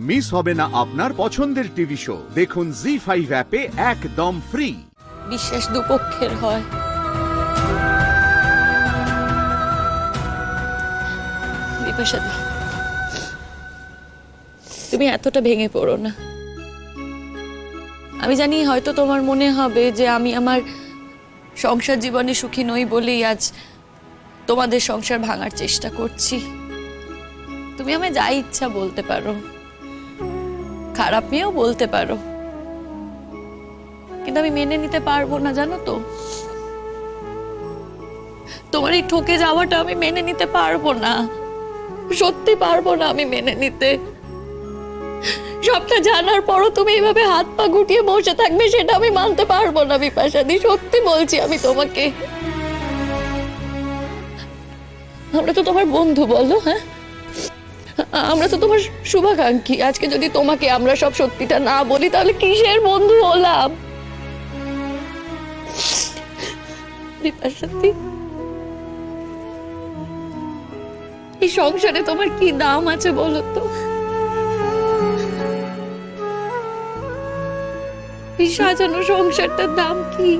Miss হবে না আপনার পছন্দের টিভি শো। দেখুন জি5 অ্যাপে একদম ফ্রি। বিশ্বাস দুপক্ষের হয়। বিপাশা, তুমি এতটা ভেঙে পড়ো না। আমি জানি হয়তো তোমার মনে হবে যে আমি আমার সংসার জীবনে সুখী নই বলেই আজ তোমাদের সংসার ভাঙার চেষ্টা করছি। তুমি আমায় যা ইচ্ছা বলতে পারো, খারাপ মেয়েও বলতে পারো, কিন্তু আমি মেনে নিতে পারবো না, জানো তো। তোমার এই ঠকে যাওয়াটা আমি মেনে নিতে পারবো না, সত্যি পারবো না আমি মেনে নিতে। সবটা জানার পরও তুমি এইভাবে হাত পা গুটিয়ে বসে থাকবে, সেটা আমি মানতে পারবো না বিপাশাদি, সত্যি বলছি আমি তোমাকে। আমরা তো তোমার বন্ধু, বলো। হ্যাঁ, আমরা তো তোমার শুভাকাঙ্ক্ষী। আজকে যদি তোমাকে আমরা সব সত্যিটা না বলি তাহলে কিসের বন্ধু হলাম? বিপাশাদি, এই সংসারে তোমার কি দাম আছে বলো তো? এই সাজানো সংসারটার দাম কি?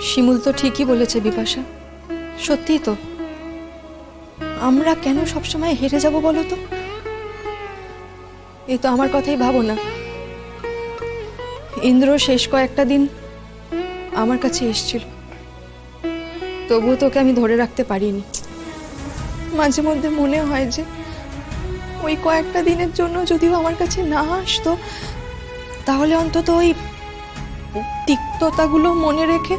শিমুল তো ঠিকই বলেছে বিপাশা, সত্যিই তো। আমরা কেন সবসময় হেরে যাব বলো তো? এই তো আমার কথাই ভাবো না, ইন্দ্র শেষ কয়েকটা দিন আমার কাছে এসেছিল, তবুও তোকে আমি ধরে রাখতে পারিনি। মাঝে মধ্যে মনে হয় যে ওই কয়েকটা দিনের জন্য যদিও আমার কাছে না আসতো, তাহলে অন্তত ওই তিক্ততাগুলো মনে রেখে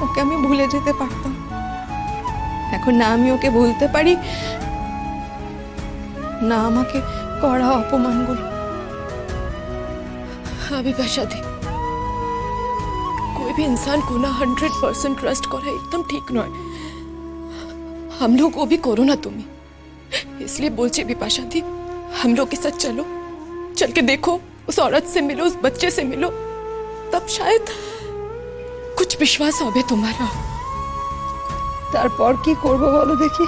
ওকে আমি ভুলে যেতে পারতাম। এখন না আমি ওকে ভুলতে পারি, না আমাকে করা অপমানগুলো। বিপাশাদি, कोई भी इंसान को ना 100% ट्रस्ट करा एकदम ठीक नয়। हम लोग को भी करो ना तुम्हें, इसलिए बोलचे विपाशा दी, हम लोग के साथ चलो, चल के देखो, उस औरत से मिलो, उस बच्चे से मिलो, तब शायद कुछ विश्वास होबे तुम्हारा। তারপর কি করব বলো দেখি?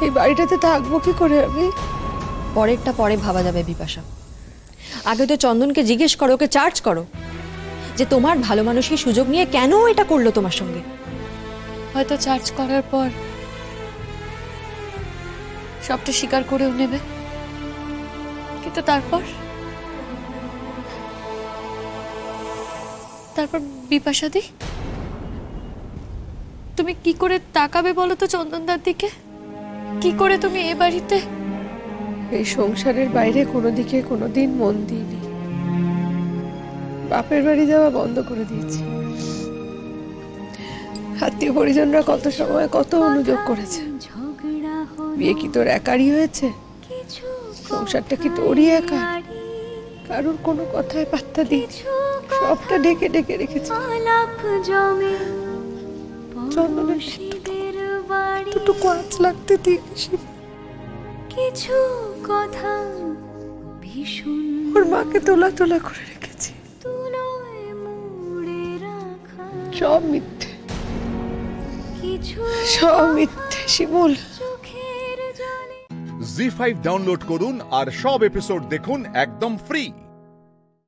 এই বাড়িটাতে থাকবো কি করে আমি? পরেরটা পরে ভাবা যাবে বিপাশা। আগে তো চন্দনকে জিজ্ঞেস করো, ওকে চার্জ করো যে তোমার ভালো মানুষের সুযোগ নিয়ে কেন এটা করলো তোমার সঙ্গে। হয়তো চার্জ করার পর সবটা স্বীকার করেও নেবে, কিন্তু তারপর বিপাশাদি, তুমি কি করে তাকাবে বলো তো চন্দনদার দিকে? কি করে তুমি এ বাড়িতে? এই সংসারের বাইরে কোনো দিকে কোনোদিন মন দিইনি, বাপের বাড়ি যাওয়া বন্ধ করে দিয়েছি। আত্মীয় পরিজনরা কত সময় কত অনুযোগ করেছে, বিয়ে কি তোর একারই হয়েছে? সংসারটা কি তোরই একা? কারোর কোনো কথায় পাত্তা দিই, সবটা ঢেকে ঢেকে রেখেছি। চন্দনের দুটুকু আঁচ লাগতে দিস, কিছু কথা ভীষণ ওর মাকে তোলা তোলা করে রেখেছি। তুলোয় মুড়ে রাখা সব মিথ্যে, কিছু সব মিথ্যে শিমুল। চোখের জলে জি5 ডাউনলোড করুন আর সব এপিসোড দেখুন একদম ফ্রি।